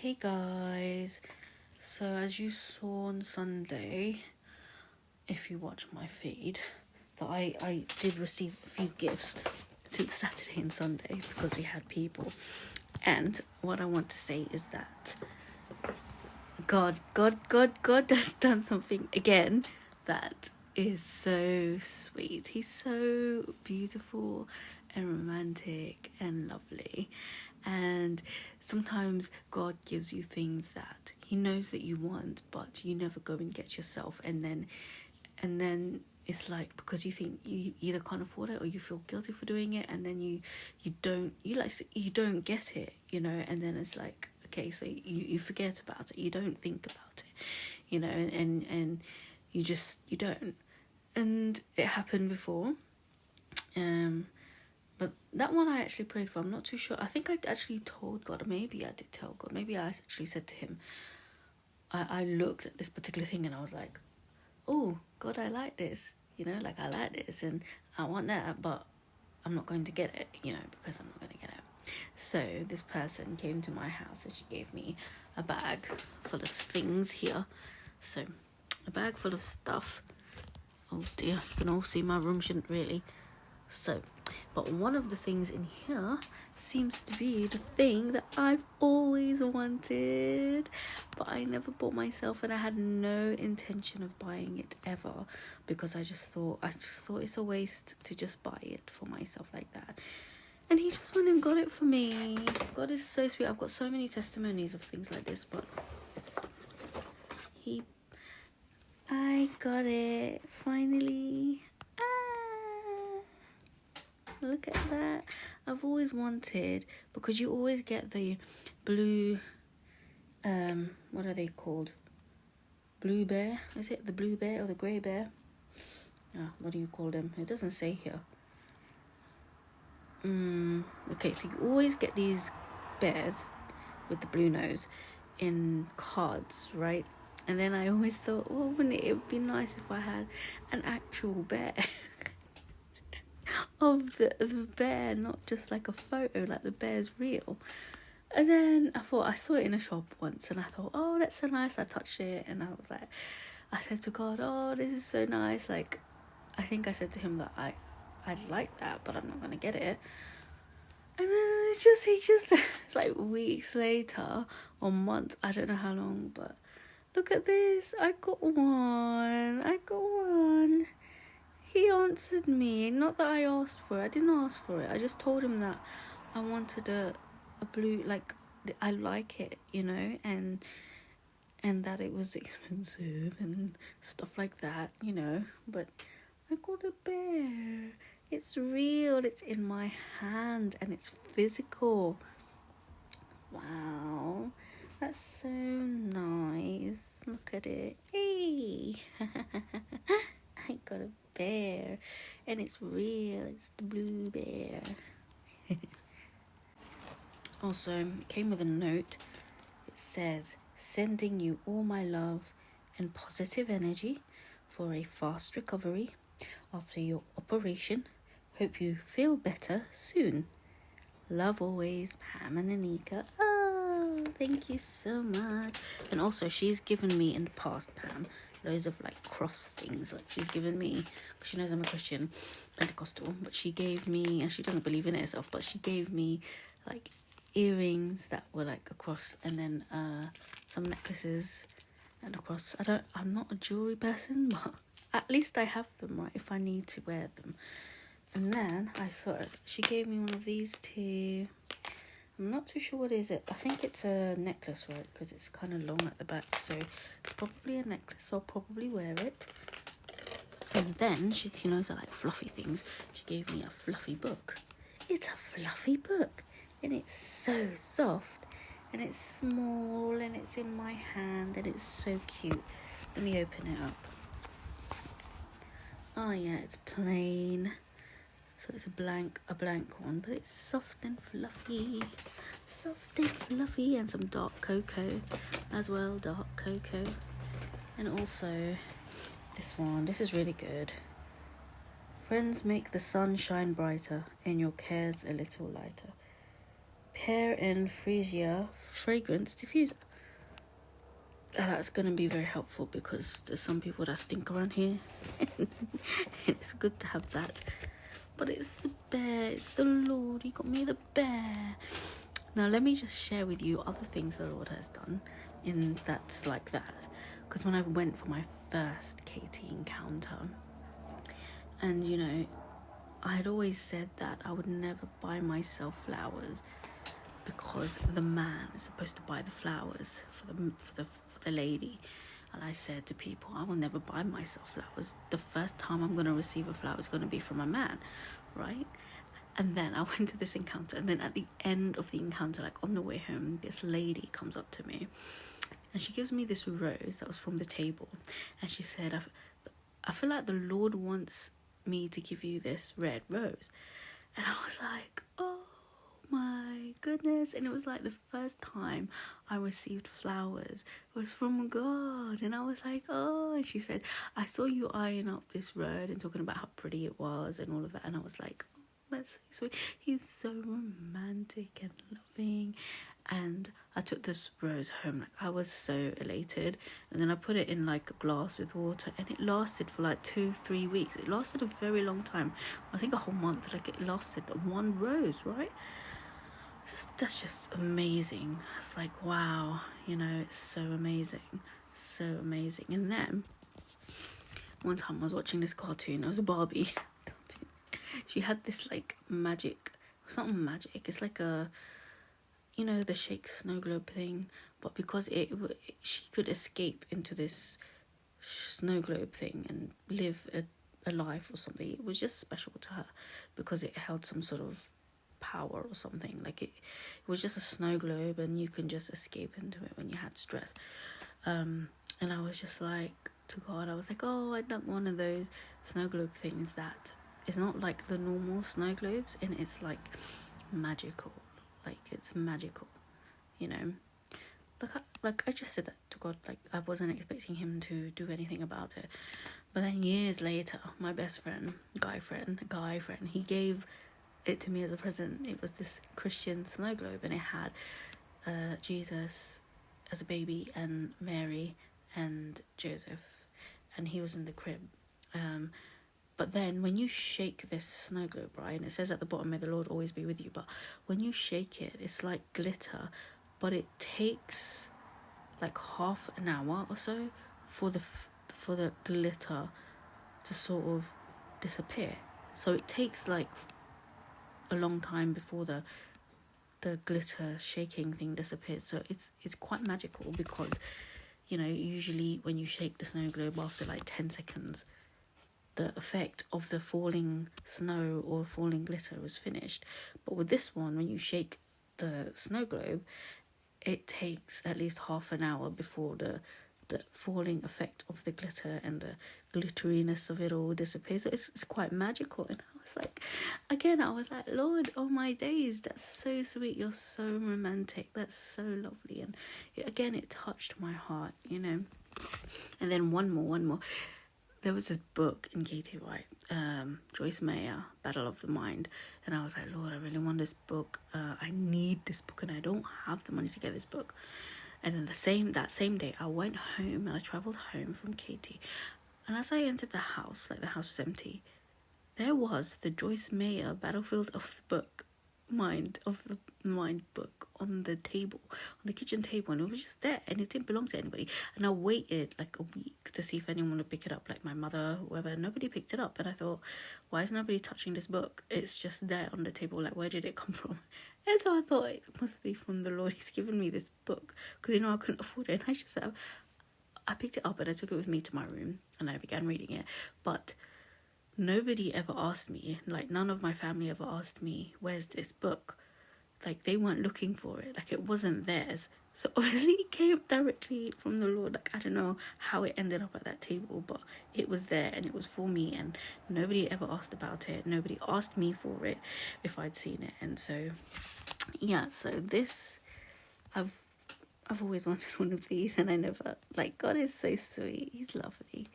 Hey guys, so as you saw on Sunday, if you watch my feed, that I did receive a few gifts since Saturday and Sunday because we had people. And what I want to say is that God has done something again that is so sweet. He's so beautiful and romantic and lovely. And sometimes God gives you things that he knows that you want, but you never go and get yourself. And then it's like, because you think you either can't afford it or you feel guilty for doing it, and then you don't get it, and then it's like, okay, so you forget about it, you don't think about it, and you don't. And it happened before. But that one I actually prayed for. I'm not too sure. I think I actually told God, or maybe I did tell God. Maybe I actually said to him, I looked at this particular thing and I was like, oh, God, I like this. I like this and I want that, but I'm not going to get it, because I'm not going to get it. So this person came to my house and she gave me a bag full of things here. So a bag full of stuff. Oh dear, you can all see my room, shouldn't really. So, but one of the things in here seems to be the thing that I've always wanted, but I never bought myself, and I had no intention of buying it ever, because I just thought it's a waste to just buy it for myself like that. And he just went and got it for me. God is so sweet. I've got so many testimonies of things like this, but I got it finally. Look at that. I've always wanted, because you always get the blue, what are they called? Blue bear? Is it the blue bear or the grey bear? What do you call them? It doesn't say here. Okay, so you always get these bears with the blue nose in cards, right? And then I always thought, well, wouldn't it would be nice if I had an actual bear of the bear, not just like a photo, like the bear's real. And then I saw it in a shop once and I thought, oh, that's so nice. I touched it and I was like, I said to God, oh, this is so nice. Like, I think I said to him that I'd like that, but I'm not going to get it. And then he just, it's like weeks later or months, I don't know how long, but look at this. I got one. He answered me. Not that I asked for it. I didn't ask for it. I just told him that I wanted a blue, like, I like it, and that it was expensive and stuff like that, but I got a bear. It's real. It's in my hand and it's physical. Wow, that's so nice. Look at it. Hey. I got a bear and it's real. It's the blue bear. Also, it came with a note. It says, sending you all my love and positive energy for a fast recovery after your operation. Hope you feel better soon. Love always, Pam and Anika. Oh, thank you so much. And also, she's given me in the past, Pam, loads of like cross things. Like, she's given me, because she knows I'm a Christian Pentecostal, but she gave me, and she doesn't believe in it herself, but she gave me like earrings that were like a cross, and then some necklaces and a cross. I'm not a jewelry person, but at least I have them, right, if I need to wear them. And then I saw she gave me one of these too. I'm not too sure what is it. I think it's a necklace, right? Because it's kind of long at the back. So it's probably a necklace. So I'll probably wear it. And then she knows I like fluffy things. She gave me a fluffy book. It's a fluffy book. And it's so soft. And it's small. And it's in my hand. And it's so cute. Let me open it up. Oh yeah, it's plain. So it's a blank one, but it's soft and fluffy. And some dark cocoa as well, dark cocoa. And also this one, this is really good. Friends make the sun shine brighter and your cares a little lighter. Pear and Freesia fragrance diffuser. That's going to be very helpful because there's some people that stink around here. It's good to have that. But it's the bear, it's the Lord. He got me the bear. Now let me just share with you other things the Lord has done in that's like that. Because when I went for my first Katie encounter, and you know, I had always said that I would never buy myself flowers because the man is supposed to buy the flowers for the lady. And I said to people, I will never buy myself flowers. The first time I'm going to receive a flower is going to be from a man, right? And then I went to this encounter, and then at the end of the encounter, like on the way home, this lady comes up to me and she gives me this rose that was from the table, and she said, I feel like the Lord wants me to give you this red rose. And I was like, oh my goodness. And it was like the first time I received flowers was from God. And I was like, oh. And she said, I saw you eyeing up this road and talking about how pretty it was and all of that. And I was like, oh, that's so sweet. He's so romantic and loving. And I took this rose home. Like, I was so elated. And then I put it in like a glass with water, and it lasted for like 2-3 weeks. It lasted a very long time. I think a whole month. Like, it lasted one rose, right? That's just amazing. It's like, wow, you know, it's so amazing. So amazing. And then one time I was watching this cartoon. It was a Barbie cartoon. She had this like magic. It's not magic. It's like a, you know, the shake snow globe thing. But because she could escape into this snow globe thing and live a life or something. It was just special to her because it held some sort of power or something. Like it was just a snow globe, and you can just escape into it when you had stress. And I was just like, to God, I was like, oh, I'd like one of those snow globe things that is not like the normal snow globes, and it's like magical. Like, it's magical, you know. Like I just said that to God. Like, I wasn't expecting him to do anything about it. But then years later, my best friend, guy friend, he gave it to me as a present. It was this Christian snow globe, and it had Jesus as a baby and Mary and Joseph, and he was in the crib. But then when you shake this snow globe, right, and it says at the bottom, may the Lord always be with you, but when you shake it, it's like glitter, but it takes like half an hour or so for the glitter to sort of disappear. So it takes like a long time before the glitter shaking thing disappears. So it's quite magical because, you know, usually when you shake the snow globe, after like 10 seconds, the effect of the falling snow or falling glitter was finished. But with this one, when you shake the snow globe, it takes at least half an hour before the falling effect of the glitter and the glitteriness of it all disappears. So it's quite magical. And I was like, Lord, oh my days, that's so sweet. You're so romantic. That's so lovely. And it touched my heart, you know. And then one more. There was this book in Katie Wright, Joyce Meyer, Battle of the Mind. And I was like, Lord, I really want this book. I need this book, and I don't have the money to get this book. And then that same day, I went home, and I travelled home from Katie. And as I entered the house, like the house was empty, there was the Joyce Meyer Battlefield of the Mind book on the table, on the kitchen table, and it was just there, and it didn't belong to anybody. And I waited like a week to see if anyone would pick it up, like my mother, whoever. Nobody picked it up, and I thought, why is nobody touching this book? It's just there on the table. Like, where did it come from? And so I thought, it must be from the Lord. He's given me this book because, you know, I couldn't afford it. And I picked it up, and I took it with me to my room, and I began reading it. But nobody ever asked me, like none of my family ever asked me, where's this book? Like, they weren't looking for it. Like, it wasn't theirs. So obviously it came directly from the Lord. Like, I don't know how it ended up at that table, but it was there, and it was for me, and nobody ever asked about it. Nobody asked me for it if I'd seen it. And so, yeah, so this, I've always wanted one of these, and I never, like, God is so sweet. He's lovely.